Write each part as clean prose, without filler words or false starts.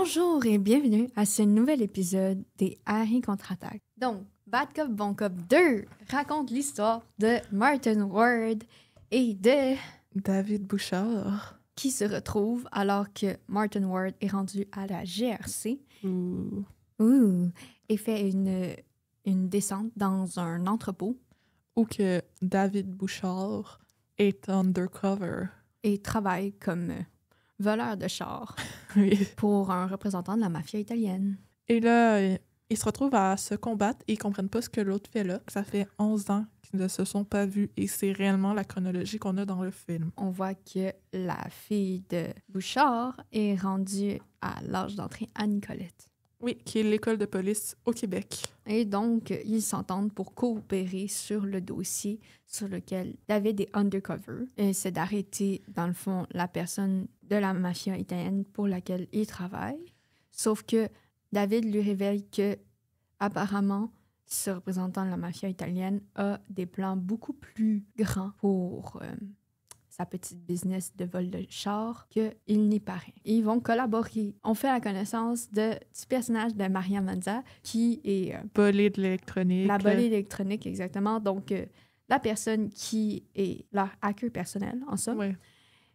Bonjour et bienvenue à ce nouvel épisode des Harry contre-attaque. Donc, Bad Cop, Bon Cop 2 raconte l'histoire de Martin Ward et de David Bouchard. Qui se retrouve alors que Martin Ward est rendu à la GRC. Et fait une descente dans un entrepôt. Ou que David Bouchard est undercover. Et travaille comme voleur de char Oui. pour un représentant de la mafia italienne. Et là, ils se retrouvent à se combattre et ils comprennent pas ce que l'autre fait là. Ça fait 11 ans qu'ils ne se sont pas vus et c'est réellement la chronologie qu'on a dans le film. On voit que la fille de Bouchard est rendue à l'âge d'entrée à Nicolette. Oui, qui est l'école de police au Québec. Et donc, ils s'entendent pour coopérer sur le dossier sur lequel David est undercover. Et c'est d'arrêter, dans le fond, la personne de la mafia italienne pour laquelle il travaille. Sauf que David lui révèle que, apparemment, ce représentant de la mafia italienne a des plans beaucoup plus grands pour sa petite business de vol de char qu'il n'y paraît. Ils vont collaborer. On fait la connaissance du personnage de Maria Manza, qui est... Bolée de l'électronique. La bolée d'électronique, exactement. Donc, la personne qui est leur hacker personnel, en somme. Ouais.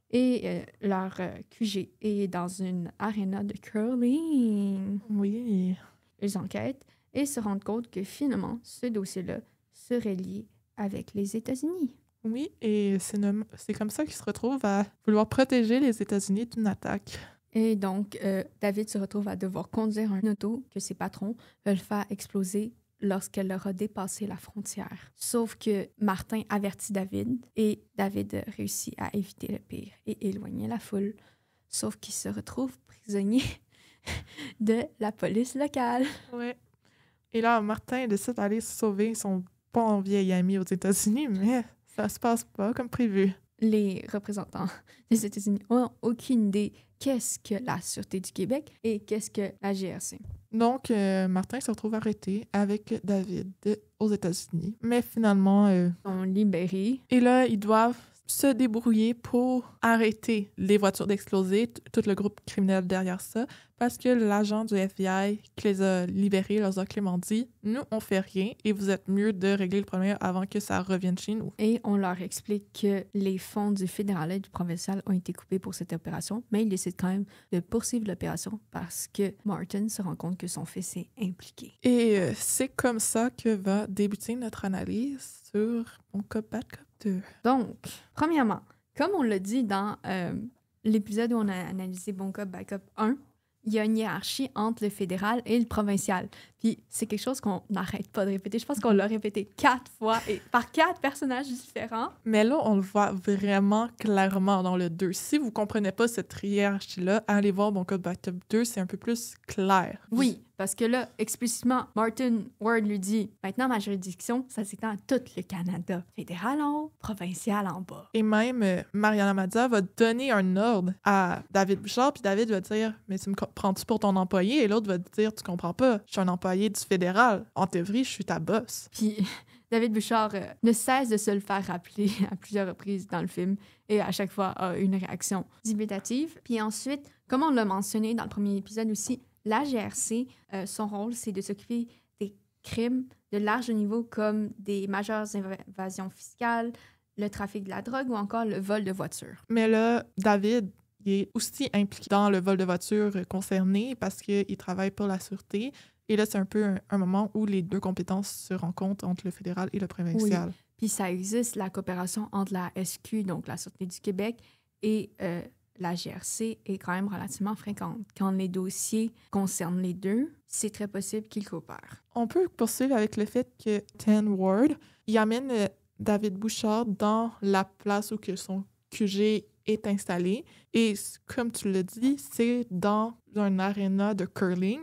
Et leur QG est dans une arena de curling. Oui. Ils enquêtent et se rendent compte que finalement, ce dossier-là serait lié avec les États-Unis. Oui, et c'est comme ça qu'ils se retrouvent à vouloir protéger les États-Unis d'une attaque. Et donc, David se retrouve à devoir conduire un auto que ses patrons veulent faire exploser lorsqu'elle aura dépassé la frontière. Sauf que Martin avertit David et David réussit à éviter le pire et éloigner la foule. Sauf qu'il se retrouve prisonnier de la police locale. Ouais. Et là, Martin décide d'aller sauver son bon vieil ami aux États-Unis, mais ça se passe pas comme prévu. Les représentants des États-Unis n'ont aucune idée qu'est-ce que la Sûreté du Québec et qu'est-ce que la GRC. Donc, Martin se retrouve arrêté avec David aux États-Unis. Mais finalement... Ils sont libérés. Et là, ils doivent se débrouiller pour arrêter les voitures d'exploser, tout le groupe criminel derrière ça, parce que l'agent du FBI qui les a libérés leur a clairement dit « Nous, on fait rien et vous êtes mieux de régler le problème avant que ça revienne chez nous. » Et on leur explique que les fonds du fédéral et du provincial ont été coupés pour cette opération, mais ils décident quand même de poursuivre l'opération parce que Martin se rend compte que son fils est impliqué. Et c'est comme ça que va débuter notre analyse sur Bon Cop, Bad Cop 2. Donc, premièrement, comme on l'a dit dans l'épisode où on a analysé Bon Cop, Bad Cop 1, il y a une hiérarchie entre le fédéral et le provincial. Puis c'est quelque chose qu'on n'arrête pas de répéter. Je pense qu'on l'a répété 4 fois et par 4 personnages différents. Mais là, on le voit vraiment clairement dans le 2. Si vous comprenez pas cette hiérarchie-là, allez voir Bon Cop, Bad Cop 2, c'est un peu plus clair. Oui, parce que là, explicitement, Martin Ward lui dit « Maintenant, ma juridiction, ça s'étend à tout le Canada. Fédéral en haut, provincial en bas. » Et même, Mariana Mazza va donner un ordre à David Bouchard, puis David va dire « Mais tu me prends-tu pour ton employé? » Et l'autre va dire « Tu comprends pas, je suis un employé du fédéral. En théorie, je suis ta boss. » Puis David Bouchard ne cesse de se le faire rappeler à plusieurs reprises dans le film et à chaque fois a une réaction dubitative. Puis ensuite, comme on l'a mentionné dans le premier épisode aussi, la GRC, son rôle, c'est de s'occuper des crimes de large niveau comme des majeures évasions fiscales, le trafic de la drogue ou encore le vol de voitures. Mais là, David, il est aussi impliqué dans le vol de voitures concerné parce qu'il travaille pour la sûreté. Et là, c'est un peu un moment où les deux compétences se rencontrent entre le fédéral et le provincial. Oui. Puis ça existe, la coopération entre la SQ, donc la Sûreté du Québec, et la GRC est quand même relativement fréquente. Quand les dossiers concernent les deux, c'est très possible qu'ils coopèrent. On peut poursuivre avec le fait que Ten Ward, il amène David Bouchard dans la place où que son QG est installé. Et comme tu l'as dit, c'est dans un aréna de curling.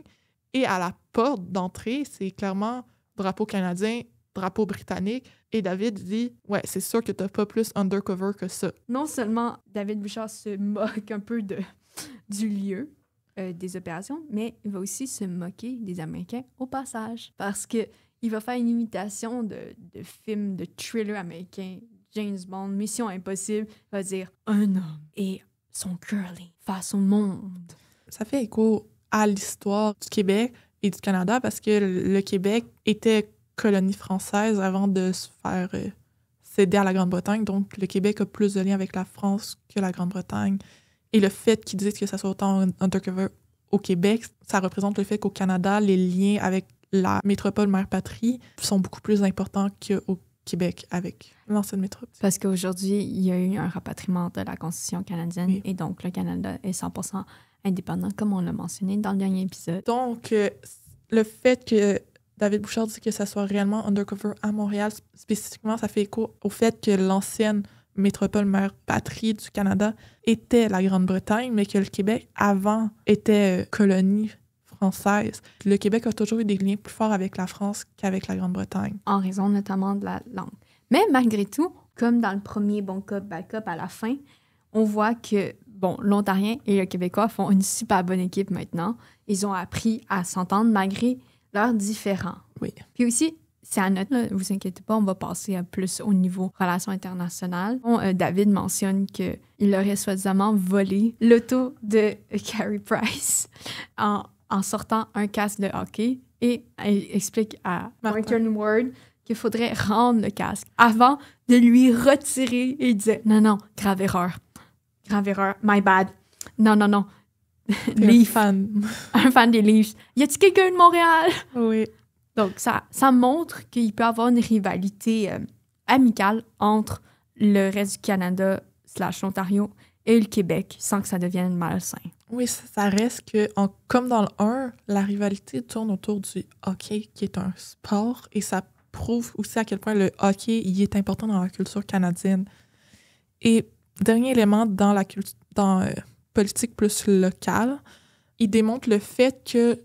Et à la porte d'entrée, c'est clairement drapeau canadien, drapeau britannique. Et David dit « Ouais, c'est sûr que t'as pas plus undercover que ça. » Non seulement David Bouchard se moque un peu du lieu des opérations, mais il va aussi se moquer des Américains au passage. Parce que il va faire une imitation de films, de thriller américain, James Bond, Mission Impossible. Il va dire « Un homme et son curling face au monde. » Ça fait écho à l'histoire du Québec et du Canada parce que le Québec était colonie française avant de se faire céder à la Grande-Bretagne. Donc, le Québec a plus de liens avec la France que la Grande-Bretagne. Et le fait qu'ils disent que ça soit autant undercover au Québec, ça représente le fait qu'au Canada, les liens avec la métropole mère-patrie sont beaucoup plus importants qu'au Québec avec l'ancienne métropole. Parce qu'aujourd'hui, il y a eu un rapatriement de la Constitution canadienne Oui. et donc le Canada est 100% indépendant, comme on l'a mentionné dans le dernier épisode. Donc, le fait que David Bouchard dit que ça soit réellement undercover à Montréal, spécifiquement, ça fait écho au fait que l'ancienne métropole mère-patrie du Canada était la Grande-Bretagne, mais que le Québec, avant, était colonie française. Le Québec a toujours eu des liens plus forts avec la France qu'avec la Grande-Bretagne. En raison notamment de la langue. Mais malgré tout, comme dans le premier Bon Cop, Bad Cop à la fin, on voit que, l'Ontarien et le Québécois font une super bonne équipe maintenant. Ils ont appris à s'entendre malgré leurs différends. Oui. Puis aussi, c'est à noter, ne vous inquiétez pas, on va passer plus au niveau relations internationales. David mentionne qu'il aurait soi-disant volé l'auto de Carey Price en sortant un casque de hockey et il explique à Martin Ward qu'il faudrait rendre le casque avant de lui retirer. Et il disait, non, grave erreur, my bad, non. Leaf. Un fan des Leafs. Y a-t-il quelqu'un de Montréal? Oui. Donc, ça montre qu'il peut y avoir une rivalité amicale entre le reste du Canada / l'Ontario et le Québec sans que ça devienne malsain. Oui, ça reste que, comme dans le 1, la rivalité tourne autour du hockey, qui est un sport, et ça prouve aussi à quel point le hockey il est important dans la culture canadienne. Et dernier élément dans la politique plus locale, il démontre le fait que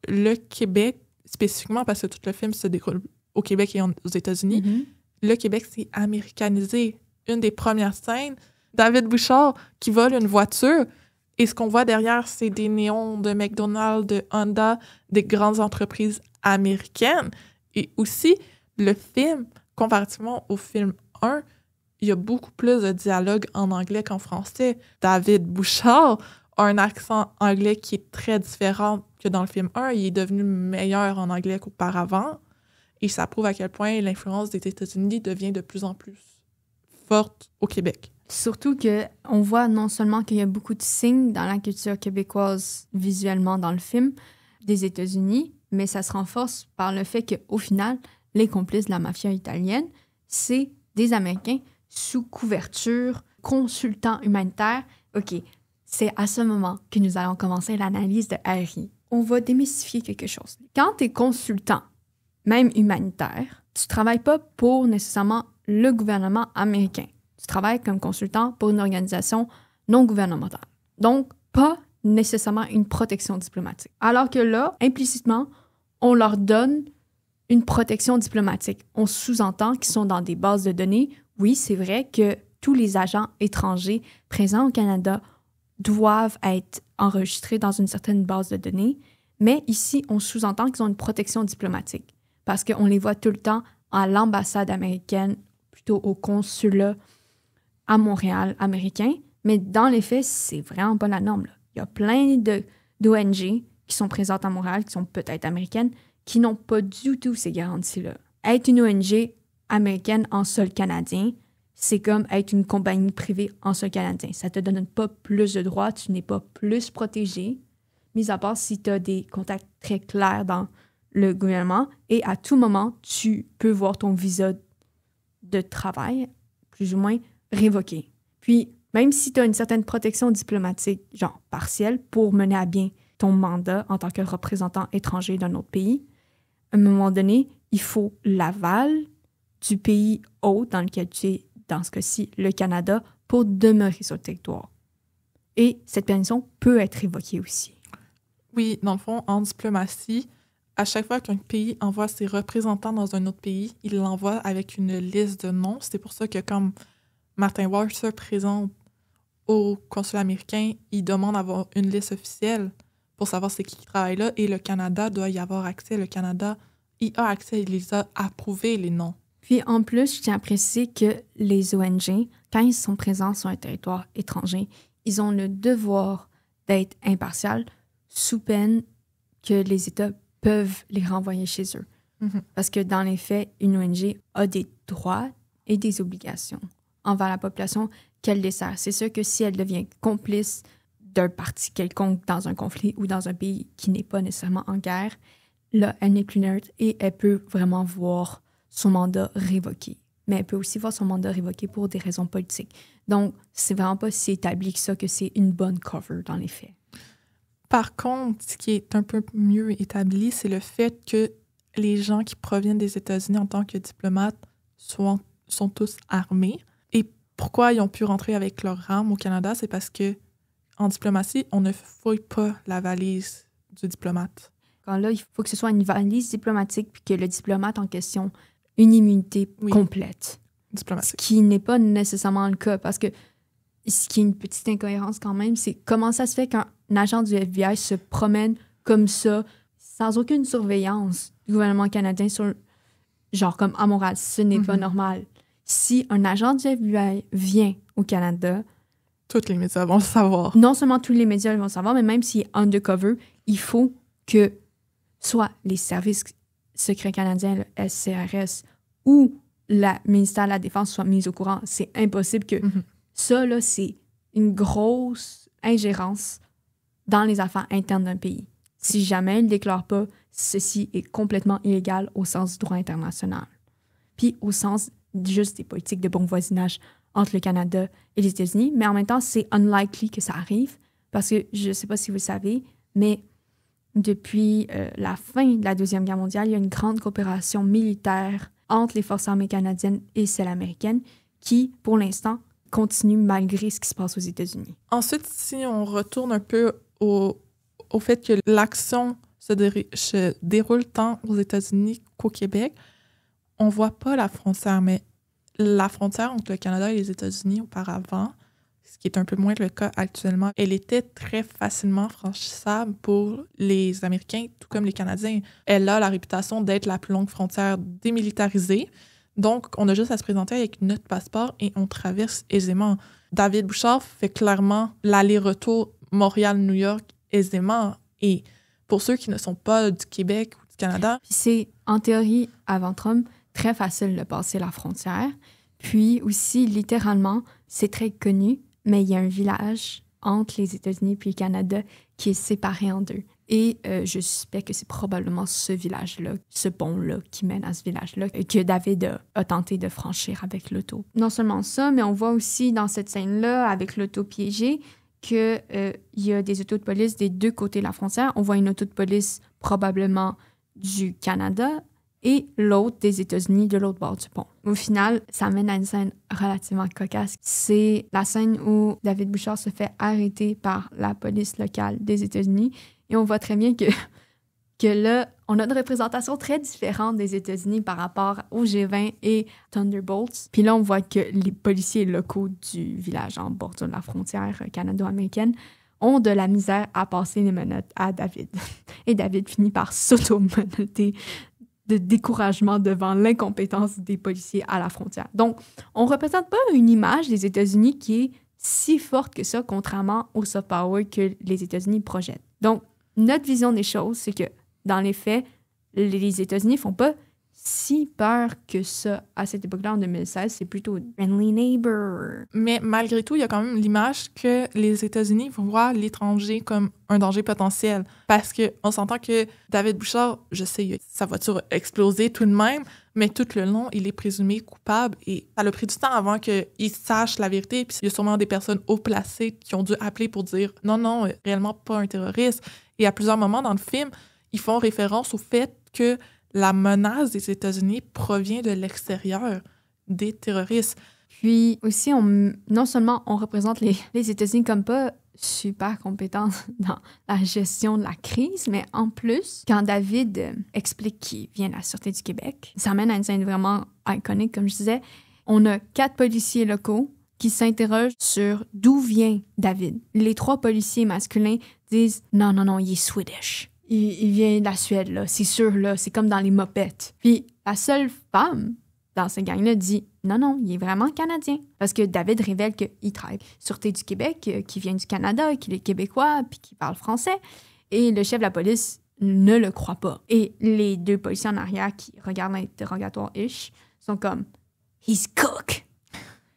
le Québec, spécifiquement parce que tout le film se déroule au Québec et aux États-Unis, le Québec s'est américanisé. Une des premières scènes, David Bouchard qui vole une voiture et ce qu'on voit derrière, c'est des néons de McDonald's, de Honda, des grandes entreprises américaines. Et aussi, le film, comparativement au film 1, il y a beaucoup plus de dialogue en anglais qu'en français. David Bouchard a un accent anglais qui est très différent que dans le film 1. Il est devenu meilleur en anglais qu'auparavant. Et ça prouve à quel point l'influence des États-Unis devient de plus en plus forte au Québec. Surtout qu'on voit non seulement qu'il y a beaucoup de signes dans la culture québécoise visuellement dans le film des États-Unis, mais ça se renforce par le fait qu'au final, les complices de la mafia italienne, c'est des Américains sous couverture, consultants humanitaires. OK, c'est à ce moment que nous allons commencer l'analyse de Harry. On va démystifier quelque chose. Quand tu es consultant, même humanitaire, tu ne travailles pas pour nécessairement le gouvernement américain. Tu travailles comme consultant pour une organisation non gouvernementale. Donc, pas nécessairement une protection diplomatique. Alors que là, implicitement, on leur donne une protection diplomatique. On sous-entend qu'ils sont dans des bases de données. Oui, c'est vrai que tous les agents étrangers présents au Canada doivent être enregistrés dans une certaine base de données, mais ici, on sous-entend qu'ils ont une protection diplomatique parce qu'on les voit tout le temps à l'ambassade américaine, plutôt au consulat à Montréal américain, mais dans les faits, c'est vraiment pas la norme. Là. Il y a plein d'ONG qui sont présentes à Montréal, qui sont peut-être américaines, qui n'ont pas du tout ces garanties-là. Être une ONG américaine en sol canadien, c'est comme être une compagnie privée en sol canadien. Ça te donne pas plus de droits, tu n'es pas plus protégé, mis à part si tu as des contacts très clairs dans le gouvernement, et à tout moment, tu peux voir ton visa de travail, plus ou moins, révoqué. Puis, même si tu as une certaine protection diplomatique, genre partielle, pour mener à bien ton mandat en tant que représentant étranger d'un autre pays, à un moment donné, il faut l'aval du pays hôte dans lequel tu es, dans ce cas-ci, le Canada, pour demeurer sur le territoire. Et cette permission peut être révoquée aussi. Oui, dans le fond, en diplomatie, à chaque fois qu'un pays envoie ses représentants dans un autre pays, il l'envoie avec une liste de noms. C'est pour ça que quand Martin Ward se présente au consulat américain, il demande d'avoir une liste officielle pour savoir c'est qui travaille là, et le Canada doit y avoir accès. Le Canada y a accès, il les a approuvés, les noms. Puis en plus, je tiens à préciser que les ONG, quand ils sont présents sur un territoire étranger, ils ont le devoir d'être impartials sous peine que les États peuvent les renvoyer chez eux. Mhm. Parce que dans les faits, une ONG a des droits et des obligations envers la population qu'elle dessert. C'est sûr que si elle devient complice d'un parti quelconque dans un conflit ou dans un pays qui n'est pas nécessairement en guerre, là, elle n'est plus neutre et elle peut vraiment voir son mandat révoqué. Mais elle peut aussi voir son mandat révoqué pour des raisons politiques. Donc, c'est vraiment pas si établi que ça, que c'est une bonne cover dans les faits. Par contre, ce qui est un peu mieux établi, c'est le fait que les gens qui proviennent des États-Unis en tant que diplomates sont tous armés. Et pourquoi ils ont pu rentrer avec leurs armes au Canada, c'est parce que en diplomatie, on ne fouille pas la valise du diplomate. Quand là, il faut que ce soit une valise diplomatique puis que le diplomate en question ait une immunité complète. Diplomatique. Ce qui n'est pas nécessairement le cas parce que ce qui est une petite incohérence quand même, c'est comment ça se fait qu'un agent du FBI se promène comme ça, sans aucune surveillance du gouvernement canadien, genre comme à Montréal. Ce n'est pas normal. Si un agent du FBI vient au Canada... Tous les médias vont le savoir. Non seulement tous les médias vont le savoir, mais même s'il est undercover, il faut que soit les services secrets canadiens, le SCRS, ou le ministère de la Défense soient mis au courant. C'est impossible que... Ça, là, c'est une grosse ingérence dans les affaires internes d'un pays. Si jamais il ne déclare pas, ceci est complètement illégal au sens du droit international. Puis au sens juste des politiques de bon voisinage entre le Canada et les États-Unis. Mais en même temps, c'est unlikely que ça arrive parce que, je ne sais pas si vous le savez, mais depuis la fin de la Deuxième Guerre mondiale, il y a une grande coopération militaire entre les forces armées canadiennes et celles américaines qui, pour l'instant, continue malgré ce qui se passe aux États-Unis. Ensuite, si on retourne un peu au fait que l'action se déroule tant aux États-Unis qu'au Québec, on voit pas la frontière, mais la frontière entre le Canada et les États-Unis auparavant, ce qui est un peu moins le cas actuellement, elle était très facilement franchissable pour les Américains, tout comme les Canadiens. Elle a la réputation d'être la plus longue frontière démilitarisée. Donc, on a juste à se présenter avec notre passeport et on traverse aisément. David Bouchard fait clairement l'aller-retour Montréal-New York aisément. Et pour ceux qui ne sont pas du Québec ou du Canada... Puis c'est, en théorie, avant Trump, très facile de passer la frontière. Puis aussi, littéralement, c'est très connu, mais il y a un village entre les États-Unis puis le Canada qui est séparé en deux. Et je suspecte que c'est probablement ce village-là, ce pont-là qui mène à ce village-là, que David a tenté de franchir avec l'auto. Non seulement ça, mais on voit aussi dans cette scène-là, avec l'auto piégée, qu'il y a des autos de police des deux côtés de la frontière. On voit une auto de police probablement du Canada et l'autre des États-Unis de l'autre bord du pont. Au final, ça mène à une scène relativement cocasse. C'est la scène où David Bouchard se fait arrêter par la police locale des États-Unis. Et on voit très bien que là, on a une représentation très différente des États-Unis par rapport aux G20 et Thunderbolts. Puis là, on voit que les policiers locaux du village en bordure de la frontière canado-américaine ont de la misère à passer les menottes à David. Et David finit par s'auto-menotter de découragement devant l'incompétence des policiers à la frontière. Donc, on ne représente pas une image des États-Unis qui est si forte que ça, contrairement au soft power que les États-Unis projettent. Donc, notre vision des choses, c'est que, dans les faits, les États-Unis font pas si peur que ça à cette époque-là, en 2016. C'est plutôt « friendly neighbor ». Mais malgré tout, il y a quand même l'image que les États-Unis voient l'étranger comme un danger potentiel. Parce qu'on s'entend que David Bouchard, je sais, sa voiture a explosé tout de même, mais tout le long, il est présumé coupable. Et ça a pris du temps avant qu'il sache la vérité. Puis il y a sûrement des personnes haut placées qui ont dû appeler pour dire « Non, réellement pas un terroriste ». Et à plusieurs moments dans le film, ils font référence au fait que la menace des États-Unis provient de l'extérieur, des terroristes. Puis aussi, non seulement on représente les États-Unis comme pas super compétents dans la gestion de la crise, mais en plus, quand David explique qu'il vient de la Sûreté du Québec, ça mène à une scène vraiment iconique, comme je disais. On a 4 policiers locaux qui s'interrogent sur d'où vient David. Les 3 policiers masculins disent « Non, il est Swedish ». Il vient de la Suède, là. C'est sûr, là. C'est comme dans les mopettes. Puis la seule femme dans ce gang-là dit « Non, il est vraiment canadien. » Parce que David révèle qu'il travaille Sûreté du Québec, qu'il vient du Canada, qu'il est québécois, puis qu'il parle français. Et le chef de la police ne le croit pas. Et les deux policiers en arrière qui regardent l'interrogatoire-ish sont comme « He's cook!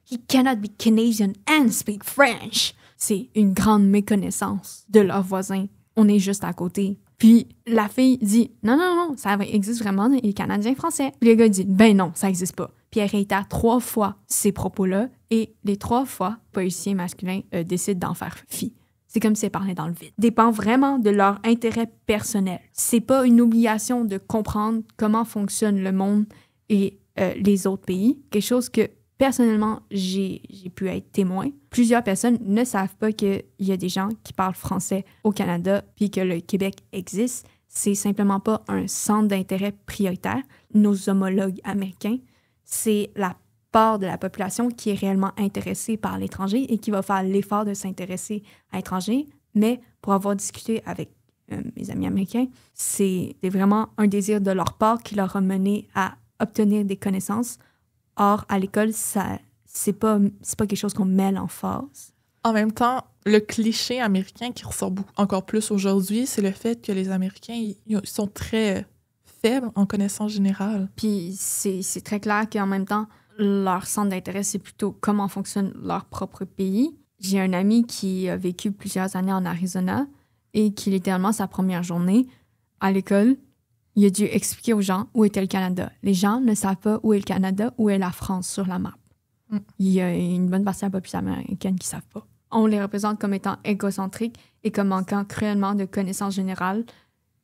He cannot be Canadian and speak French! » C'est une grande méconnaissance de leur voisin. On est juste à côté. Puis la fille dit « Non, ça existe vraiment, les Canadiens français. » Puis le gars dit « Ben non, ça existe pas. » Puis elle réitère 3 fois ces propos-là et les 3 fois, le policier masculin décide d'en faire fi. C'est comme si elle parlait dans le vide. Dépend vraiment de leur intérêt personnel. C'est pas une obligation de comprendre comment fonctionne le monde et les autres pays. Quelque chose que, personnellement, j'ai pu être témoin. Plusieurs personnes ne savent pas qu'il y a des gens qui parlent français au Canada puis que le Québec existe. C'est simplement pas un centre d'intérêt prioritaire. Nos homologues américains, c'est la part de la population qui est réellement intéressée par l'étranger et qui va faire l'effort de s'intéresser à l'étranger. Mais pour avoir discuté avec mes amis américains, c'est vraiment un désir de leur part qui leur a mené à obtenir des connaissances. Or, à l'école, c'est pas quelque chose qu'on met l'emphase. En même temps, le cliché américain qui ressort encore plus aujourd'hui, c'est le fait que les Américains ils sont très faibles en connaissance générale. Puis c'est très clair qu'en même temps, leur centre d'intérêt, c'est plutôt comment fonctionne leur propre pays. J'ai un ami qui a vécu plusieurs années en Arizona et qui, littéralement, sa première journée à l'école, il a dû expliquer aux gens où était le Canada. Les gens ne savent pas où est le Canada, où est la France sur la map. Il y a une bonne partie de la population américaine qui ne savent pas. On les représente comme étant égocentriques et comme manquant cruellement de connaissances générales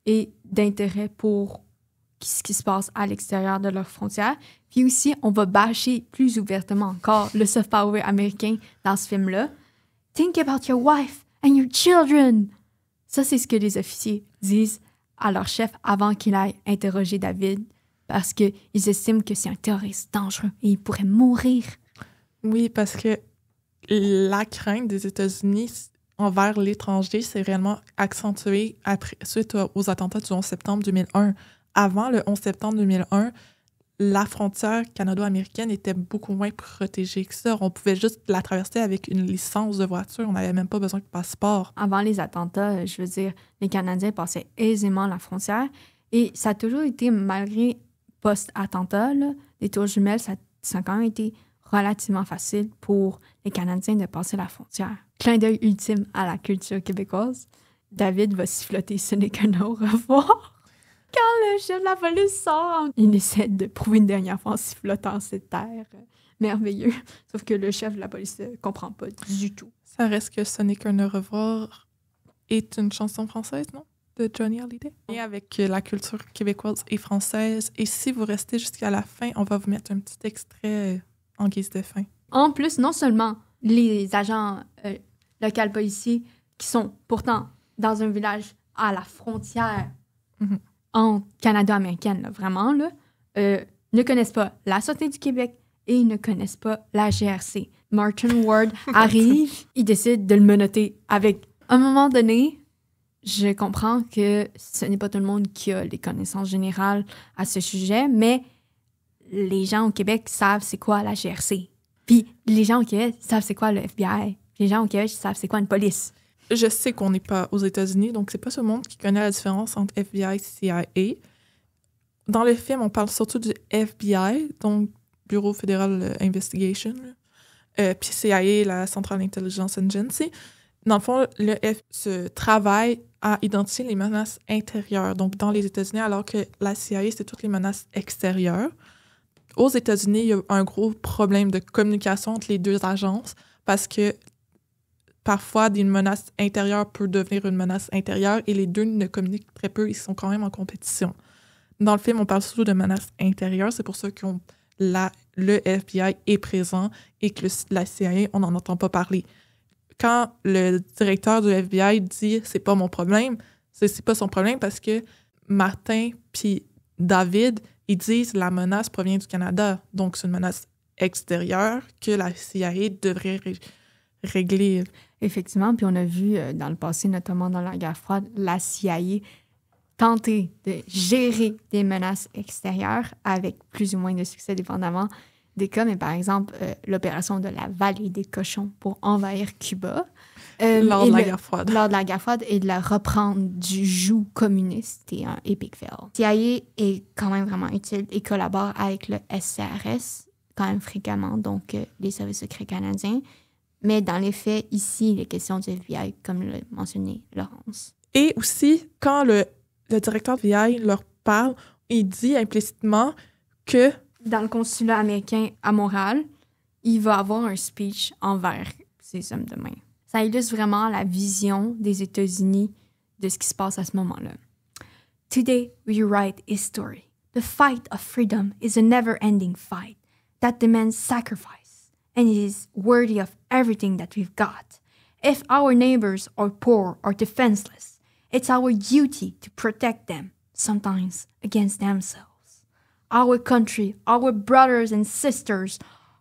et d'intérêt pour ce qui se passe à l'extérieur de leurs frontières. Puis aussi, on va bâcher plus ouvertement encore le soft power américain dans ce film-là. « Think about your wife and your children! » Ça, c'est ce que les officiers disent à leur chef avant qu'il aille interroger David parce qu'ils estiment que c'est un terroriste dangereux et il pourrait mourir. Oui, parce que la crainte des États-Unis envers l'étranger s'est réellement accentuée suite aux attentats du 11 septembre 2001. Avant le 11 septembre 2001, la frontière canado-américaine était beaucoup moins protégée que ça. On pouvait juste la traverser avec une licence de voiture. On n'avait même pas besoin de passeport. Avant les attentats, je veux dire, les Canadiens passaient aisément la frontière. Et ça a toujours été, malgré post-attentat, là, les tours jumelles, ça a quand même été relativement facile pour les Canadiens de passer la frontière. Clin d'œil ultime à la culture québécoise. David va siffloter « Ce n'est qu'un au revoir ». Quand le chef de la police sort, il essaie de prouver une dernière fois en sifflotant cette terre. Merveilleux. Sauf que le chef de la police ne comprend pas du tout. Ça reste que Ce n'est qu'un au revoir est une chanson française, non? De Johnny Hallyday. Et avec la culture québécoise et française. Et si vous restez jusqu'à la fin, on va vous mettre un petit extrait en guise de fin. En plus, non seulement les agents locaux policiers qui sont pourtant dans un village à la frontière en Canada-américaine, là, vraiment, là, ne connaissent pas la Sûreté du Québec et ils ne connaissent pas la GRC. Martin Ward arrive, il décide de le menotter avec... À un moment donné, je comprends que ce n'est pas tout le monde qui a les connaissances générales à ce sujet, mais les gens au Québec savent c'est quoi la GRC. Puis les gens au Québec savent c'est quoi le FBI. Les gens au Québec savent c'est quoi une police. Je sais qu'on n'est pas aux États-Unis, donc c'est pas tout le monde qui connaît la différence entre FBI et CIA. Dans le film, on parle surtout du FBI, donc Bureau Federal Investigation, puis CIA, la Central Intelligence Agency. Dans le fond, le se travaille à identifier les menaces intérieures, donc dans les États-Unis, alors que la CIA, c'est toutes les menaces extérieures. Aux États-Unis, il y a un gros problème de communication entre les deux agences parce que parfois, une menace intérieure peut devenir une menace intérieure et les deux ne communiquent très peu, ils sont quand même en compétition. Dans le film, on parle surtout de menaces intérieures, c'est pour ça que le FBI est présent et que la CIA, on n'en entend pas parler. Quand le directeur du FBI dit « c'est pas mon problème », c'est pas son problème parce que Martin puis David, ils disent « la menace provient du Canada », donc c'est une menace extérieure que la CIA devrait régler. Effectivement, puis on a vu dans le passé, notamment dans la guerre froide, la CIA tenter de gérer des menaces extérieures avec plus ou moins de succès, dépendamment des cas. Mais par exemple, l'opération de la vallée des cochons pour envahir Cuba. Lors de la guerre froide. Lors de la guerre froide et de la reprendre du joug communiste. C'était un epic fail. CIA est quand même vraiment utile et collabore avec le SCRS quand même fréquemment, donc les services secrets canadiens. Mais dans les faits, ici, il est question du FBI, comme l'a mentionné Laurence. Et aussi, quand le directeur du FBI leur parle, il dit implicitement que... Dans le consulat américain à Montréal, il va avoir un speech envers ces hommes de main. Ça illustre vraiment la vision des États-Unis de ce qui se passe à ce moment-là. Today, we write history. The fight of freedom is a never-ending fight that demands sacrifice, and it is worthy of everything that we've got. If our neighbors are poor or defenseless, it's our duty to protect them, sometimes against themselves. Our country, our brothers and sisters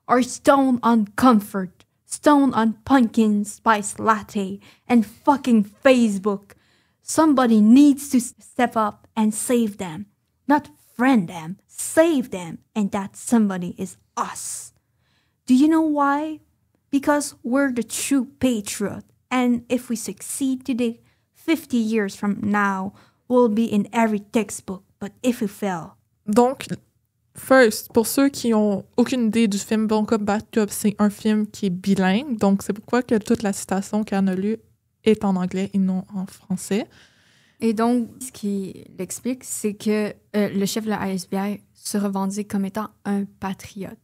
are stoned on comfort, stoned on pumpkin spice latte, and fucking Facebook. Somebody needs to step up and save them. Not friend them, save them, and that somebody is us. Do you know why? Because we're the true patriot, and if we succeed today, 50 years from now, we'll be in every textbook, but if we fail... Donc, first, pour ceux qui ont aucune idée du film Bon Cop, Bad Cop, c'est un film qui est bilingue, donc c'est pourquoi que toute la citation qu'Anne a lue est en anglais et non en français. Et donc, ce qui l'explique, c'est que le chef de la FBI se revendique comme étant un patriote.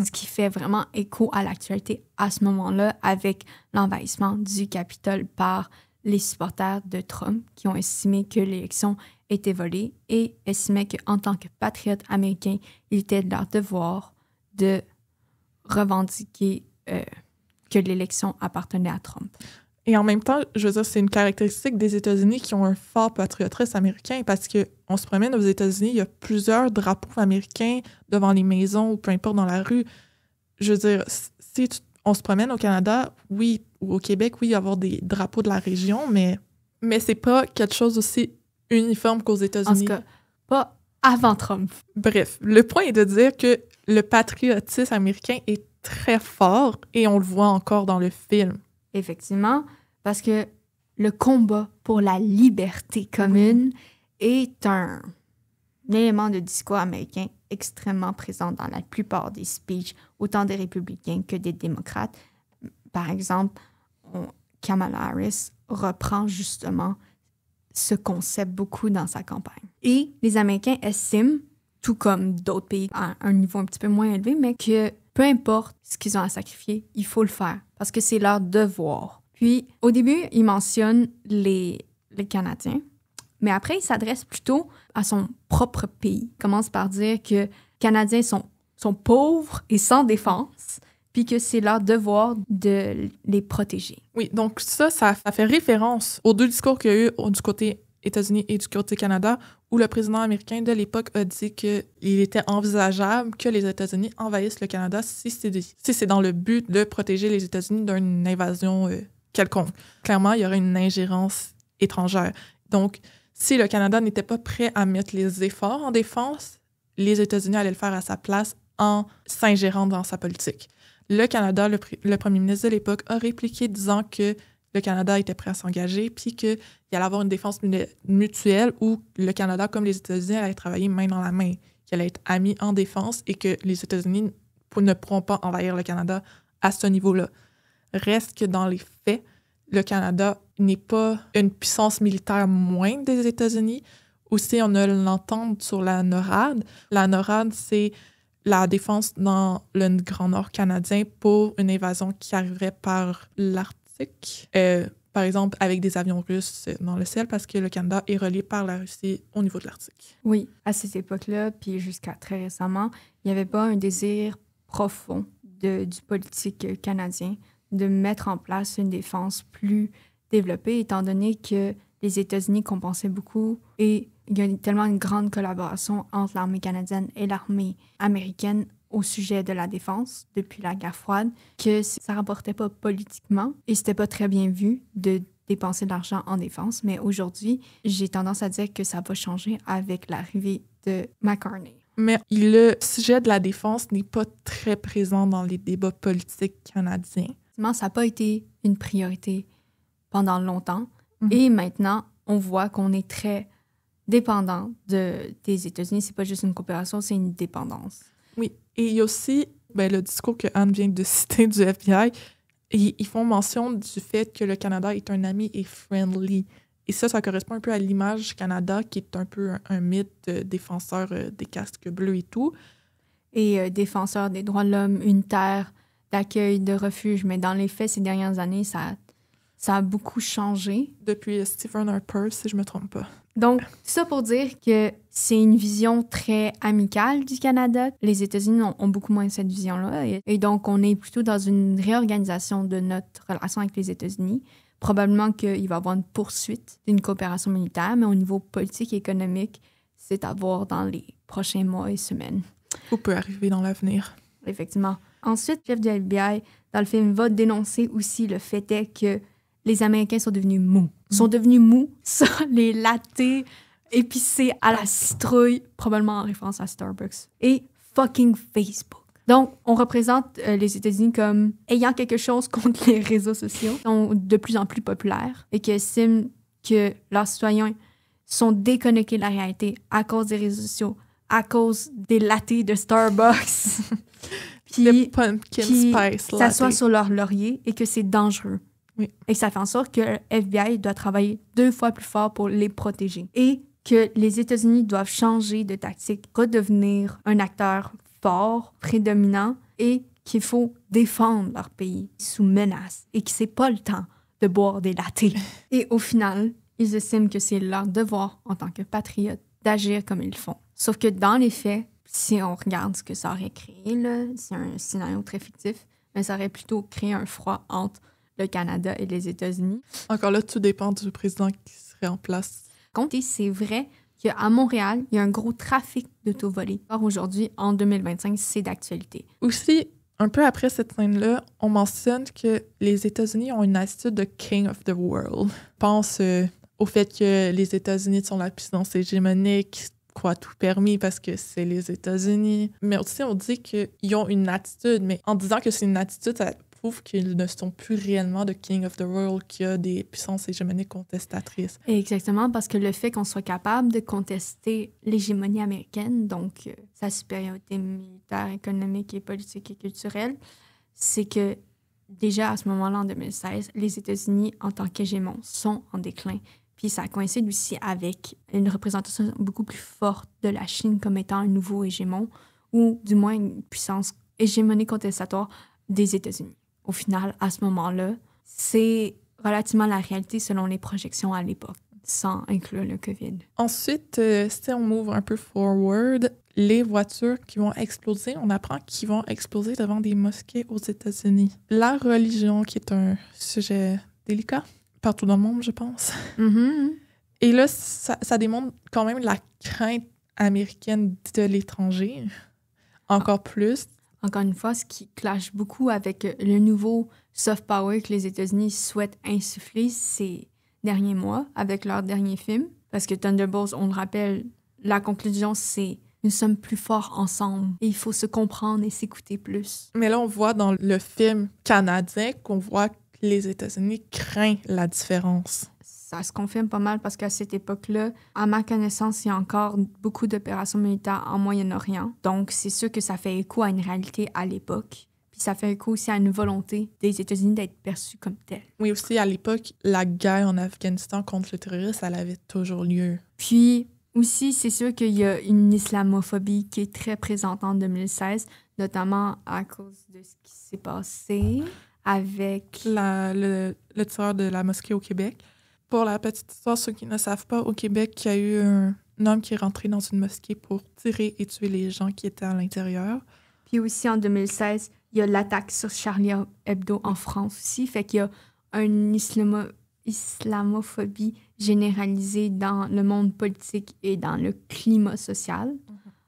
Ce qui fait vraiment écho à l'actualité à ce moment-là avec l'envahissement du Capitole par les supporters de Trump qui ont estimé que l'élection était volée et estimaient qu'en tant que patriotes américains, il était de leur devoir de revendiquer que l'élection appartenait à Trump. Et en même temps, je veux dire, c'est une caractéristique des États-Unis qui ont un fort patriotisme américain parce qu'on se promène aux États-Unis, il y a plusieurs drapeaux américains devant les maisons ou peu importe dans la rue. Je veux dire, si on se promène au Canada, oui, ou au Québec, oui, il y a avoir des drapeaux de la région, mais c'est pas quelque chose aussi uniforme qu'aux États-Unis. En tout cas, pas avant Trump. Bref, le point est de dire que le patriotisme américain est très fort et on le voit encore dans le film. Effectivement, parce que le combat pour la liberté commune est un élément de discours américain extrêmement présent dans la plupart des speeches, autant des républicains que des démocrates. Par exemple, Kamala Harris reprend justement ce concept beaucoup dans sa campagne. Et les Américains estiment, tout comme d'autres pays à un niveau un petit peu moins élevé, mais que peu importe ce qu'ils ont à sacrifier, il faut le faire parce que c'est leur devoir. Puis, au début, il mentionne les Canadiens, mais après, il s'adresse plutôt à son propre pays. Il commence par dire que les Canadiens sont pauvres et sans défense, puis que c'est leur devoir de les protéger. Oui, donc ça fait référence aux deux discours qu'il y a eu du côté États-Unis et du côté Canada, où le président américain de l'époque a dit qu'il était envisageable que les États-Unis envahissent le Canada si c'est dans le but de protéger les États-Unis d'une invasion quelconque. Clairement, il y aurait une ingérence étrangère. Donc, si le Canada n'était pas prêt à mettre les efforts en défense, les États-Unis allaient le faire à sa place en s'ingérant dans sa politique. Le Canada, le premier ministre de l'époque, a répliqué disant que le Canada était prêt à s'engager, puis qu'il allait avoir une défense mutuelle où le Canada, comme les États-Unis, allaient travailler main dans la main, qu'ils allaient être amis en défense et que les États-Unis ne pourront pas envahir le Canada à ce niveau-là. Reste que dans les faits, le Canada n'est pas une puissance militaire moindre des États-Unis. Aussi, on a l'entente sur la NORAD. La NORAD, c'est la défense dans le Grand Nord canadien pour une invasion qui arriverait par l'Arctique. Par exemple, avec des avions russes dans le ciel, parce que le Canada est relié par la Russie au niveau de l'Arctique. Oui, à cette époque-là, puis jusqu'à très récemment, il n'y avait pas un désir profond du politique canadien de mettre en place une défense plus développée, étant donné que les États-Unis compensaient beaucoup et il y a tellement une grande collaboration entre l'armée canadienne et l'armée américaine au sujet de la défense depuis la guerre froide que ça ne rapportait pas politiquement et c'était pas très bien vu de dépenser de l'argent en défense. Mais aujourd'hui, j'ai tendance à dire que ça va changer avec l'arrivée de McCartney. Mais le sujet de la défense n'est pas très présent dans les débats politiques canadiens. Ça n'a pas été une priorité pendant longtemps. Mhm. Et maintenant, on voit qu'on est très dépendant des États-Unis. C'est pas juste une coopération, c'est une dépendance. Oui. Et il y a aussi le discours que Anne vient de citer du FBI. Ils font mention du fait que le Canada est un ami et friendly. Et ça correspond un peu à l'image du Canada, qui est un peu un mythe de défenseur des casques bleus et tout. Et défenseur des droits de l'homme, une terre d'accueil, de refuge. Mais dans les faits, ces dernières années, ça a beaucoup changé. Depuis Stephen Harper, si je me trompe pas. Donc, ça pour dire que c'est une vision très amicale du Canada. Les États-Unis ont beaucoup moins cette vision-là. Et donc, on est plutôt dans une réorganisation de notre relation avec les États-Unis. Probablement qu'il va y avoir une poursuite d'une coopération militaire, mais au niveau politique et économique, c'est à voir dans les prochains mois et semaines. Ou peut arriver dans l'avenir. Effectivement. Ensuite, le chef du FBI, dans le film, va dénoncer aussi le fait est que les Américains sont devenus mous. Sont devenus mous, ça, les lattés épicés à la citrouille, probablement en référence à Starbucks. Et fucking Facebook. Donc, on représente les États-Unis comme ayant quelque chose contre les réseaux sociaux, qui sont de plus en plus populaires et qui estiment que leurs citoyens sont déconnectés de la réalité à cause des réseaux sociaux, à cause des lattés de Starbucks. Le pumpkin spice latte. S'assoient sur leur laurier et que c'est dangereux. Oui. Et ça fait en sorte que le FBI doit travailler 2 fois plus fort pour les protéger. Et que les États-Unis doivent changer de tactique, redevenir un acteur fort, prédominant, et qu'il faut défendre leur pays sous menace et que c'est pas le temps de boire des lattés. Et au final, ils estiment que c'est leur devoir en tant que patriotes d'agir comme ils le font. Sauf que dans les faits, si on regarde ce que ça aurait créé, là, c'est un scénario très fictif, mais ça aurait plutôt créé un froid entre le Canada et les États-Unis. Encore là, tout dépend du président qui serait en place. Et c'est vrai qu'à Montréal, il y a un gros trafic d'auto volés. Or, aujourd'hui, en 2025, c'est d'actualité. Aussi, un peu après cette scène-là, on mentionne que les États-Unis ont une attitude de king of the world. Je pense au fait que les États-Unis sont la puissance hégémonique, croient tout permis parce que c'est les États-Unis. Mais aussi, on dit qu'ils ont une attitude, mais en disant que c'est une attitude, ça prouve qu'ils ne sont plus réellement de king of the world, qu'il y a des puissances hégémoniques contestatrices. Exactement, parce que le fait qu'on soit capable de contester l'hégémonie américaine, donc sa supériorité militaire, économique et politique et culturelle, c'est que déjà à ce moment-là, en 2016, les États-Unis, en tant qu'hégémons, sont en déclin. Puis ça coïncide aussi avec une représentation beaucoup plus forte de la Chine comme étant un nouveau hégémon, ou du moins une puissance hégémonique contestatoire des États-Unis. Au final, à ce moment-là, c'est relativement la réalité selon les projections à l'époque, sans inclure le COVID. Ensuite, si on ouvre un peu forward, les voitures qui vont exploser, on apprend qu'ils vont exploser devant des mosquées aux États-Unis. La religion, qui est un sujet délicat, partout dans le monde, je pense. Mm-hmm. Et là, ça démontre quand même la crainte américaine de l'étranger, encore plus. Encore une fois, ce qui clash beaucoup avec le nouveau soft power que les États-Unis souhaitent insuffler ces derniers mois avec leur dernier film. Parce que Thunderbolts, on le rappelle, la conclusion, c'est nous sommes plus forts ensemble et il faut se comprendre et s'écouter plus. Mais là, on voit dans le film canadien qu'on voit que les États-Unis craignent la différence. Ça se confirme pas mal parce qu'à cette époque-là, à ma connaissance, il y a encore beaucoup d'opérations militaires en Moyen-Orient. Donc, c'est sûr que ça fait écho à une réalité à l'époque. Puis ça fait écho aussi à une volonté des États-Unis d'être perçus comme tels. Oui, aussi, à l'époque, la guerre en Afghanistan contre le terrorisme, elle avait toujours lieu. Puis aussi, c'est sûr qu'il y a une islamophobie qui est très présente en 2016, notamment à cause de ce qui s'est passé avec... Le tireur de la mosquée au Québec. Pour la petite histoire, ceux qui ne savent pas, au Québec, il y a eu un homme qui est rentré dans une mosquée pour tirer et tuer les gens qui étaient à l'intérieur. Puis aussi, en 2016, il y a l'attaque sur Charlie Hebdo en France aussi. Fait qu'il y a une islamophobie généralisée dans le monde politique et dans le climat social.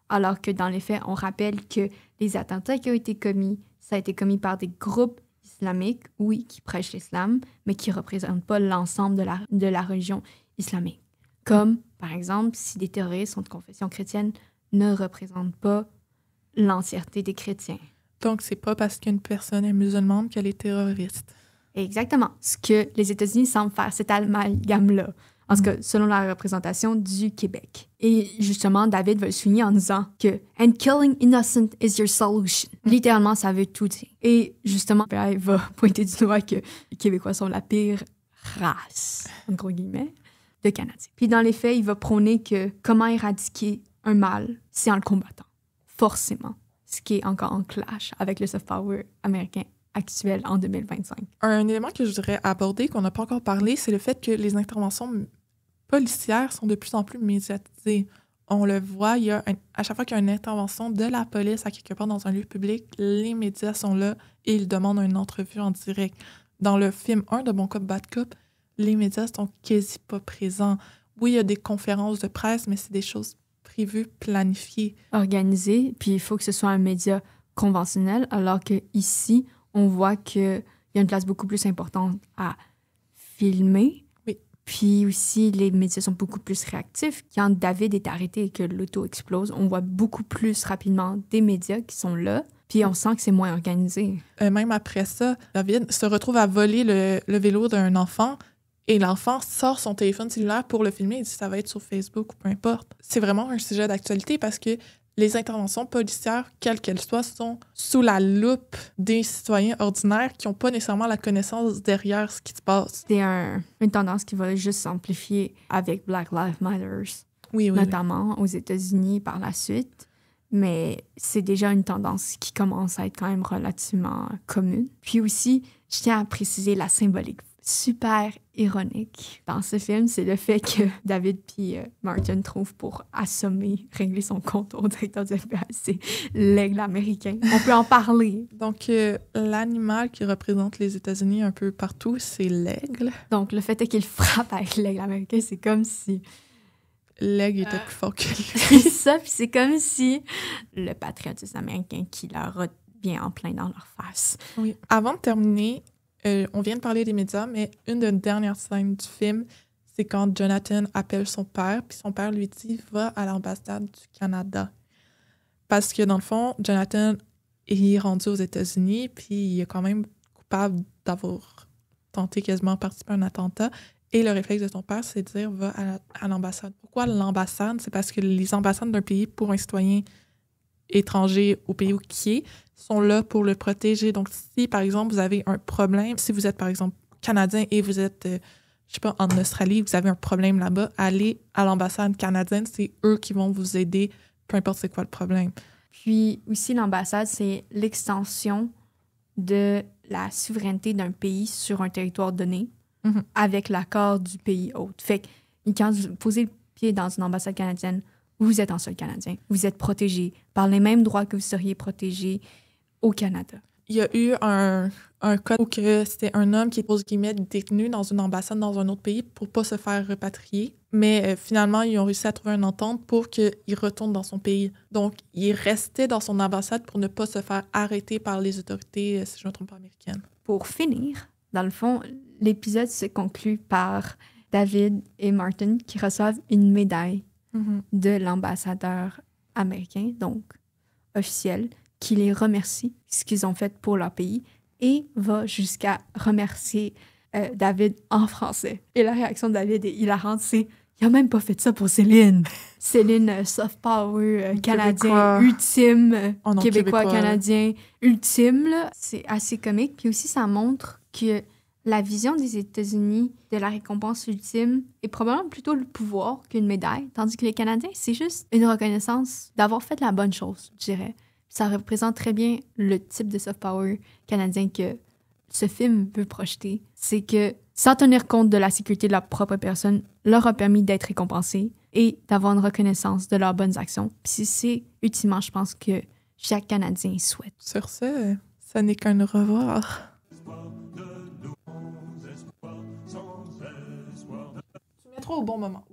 Alors que dans les faits, on rappelle que les attentats qui ont été commis, ça a été commis par des groupes islamiques, oui, qui prêchent l'islam, mais qui ne représentent pas l'ensemble de la religion islamique. Comme, par exemple, si des terroristes sont de confession chrétienne, ne représentent pas l'entièreté des chrétiens. Donc, c'est pas parce qu'une personne est musulmane qu'elle est terroriste. Exactement. Ce que les États-Unis semblent faire, cet amalgame-là. En tout cas, selon la représentation du Québec. Et justement, David va le souligner en disant que « And killing innocent is your solution ». Littéralement, ça veut tout dire. Et justement, il va pointer du doigt que les Québécois sont la pire race, en gros guillemets, de Canadiens. Puis dans les faits, il va prôner que comment éradiquer un mal, c'est en le combattant. Forcément. Ce qui est encore en clash avec le soft power américain actuel en 2025. Un élément que je voudrais aborder, qu'on n'a pas encore parlé, c'est le fait que les interventions policières sont de plus en plus médiatisées. On le voit, à chaque fois qu'il y a une intervention de la police à quelque part dans un lieu public, les médias sont là et ils demandent une entrevue en direct. Dans le film 1 de Bon Cop, Bad Cop, les médias sont quasi pas présents. Oui, il y a des conférences de presse, mais c'est des choses prévues, planifiées. Organisées, puis il faut que ce soit un média conventionnel, alors qu'ici, on voit qu'il y a une place beaucoup plus importante à filmer. Oui. Puis aussi, les médias sont beaucoup plus réactifs. Quand David est arrêté et que l'auto explose, on voit beaucoup plus rapidement des médias qui sont là. Puis on sent que c'est moins organisé. Même après ça, David se retrouve à voler le vélo d'un enfant et l'enfant sort son téléphone cellulaire pour le filmer. Il dit ça va être sur Facebook ou peu importe. C'est vraiment un sujet d'actualité parce que les interventions policières, quelles qu'elles soient, sont sous la loupe des citoyens ordinaires qui n'ont pas nécessairement la connaissance derrière ce qui se passe. C'est une tendance qui va juste s'amplifier avec Black Lives Matter, notamment aux États-Unis par la suite. Mais c'est déjà une tendance qui commence à être quand même relativement commune. Puis aussi, je tiens à préciser la symbolique super ironique dans ce film, c'est le fait que David puis Martin trouvent pour assommer, régler son compte au directeur du FBI. C'est l'aigle américain. On peut en parler. Donc, l'animal qui représente les États-Unis un peu partout, c'est l'aigle. Donc, le fait est qu'il frappe avec l'aigle américain, c'est comme si... L'aigle était plus fort que lui. C'est ça, puis c'est comme si le patriotisme américain qui leur revient en plein dans leur face. Oui. Avant de terminer... on vient de parler des médias, mais une des dernières scènes du film, c'est quand Jonathan appelle son père, puis son père lui dit « Va à l'ambassade du Canada ». Parce que, dans le fond, Jonathan est rendu aux États-Unis, puis il est quand même coupable d'avoir tenté quasiment de participer à un attentat. Et le réflexe de son père, c'est de dire « Va à l'ambassade ». Pourquoi l'ambassade? C'est parce que les ambassades d'un pays, pour un citoyen étranger au pays où il est, sont là pour le protéger. Donc, si, par exemple, vous avez un problème, si vous êtes, par exemple, Canadien et vous êtes, je sais pas, en Australie, vous avez un problème là-bas, allez à l'ambassade canadienne, c'est eux qui vont vous aider, peu importe c'est quoi le problème. Puis aussi, l'ambassade, c'est l'extension de la souveraineté d'un pays sur un territoire donné avec l'accord du pays hôte. Fait que quand vous posez le pied dans une ambassade canadienne, vous êtes en sol canadien. Vous êtes protégé par les mêmes droits que vous seriez protégé au Canada. Il y a eu un cas où c'était un homme qui est, pose guillemets, détenu dans une ambassade dans un autre pays pour pas se faire repatrier. Mais finalement, ils ont réussi à trouver une entente pour qu'il retourne dans son pays. Donc, il restait dans son ambassade pour ne pas se faire arrêter par les autorités, si je ne me trompe pas, américaines. Pour finir, dans le fond, l'épisode se conclut par David et Martin qui reçoivent une médaille de l'ambassadeur américain, donc officiel, qui les remercie ce qu'ils ont fait pour leur pays et va jusqu'à remercier David en français. Et la réaction de David est hilarante, c'est « Il a même pas fait ça pour Céline ». Céline, soft power canadien ultime, québécois canadien ultime, là. C'est assez comique. Puis aussi, ça montre que la vision des États-Unis de la récompense ultime est probablement plutôt le pouvoir qu'une médaille, tandis que les Canadiens, c'est juste une reconnaissance d'avoir fait la bonne chose, je dirais. Ça représente très bien le type de soft power canadien que ce film veut projeter. C'est que, sans tenir compte de la sécurité de leur propre personne, leur a permis d'être récompensés et d'avoir une reconnaissance de leurs bonnes actions. Puis c'est ultimement, je pense, que chaque Canadien souhaite. Sur ce, ça n'est qu'un au revoir. Tu mets trop au bon moment.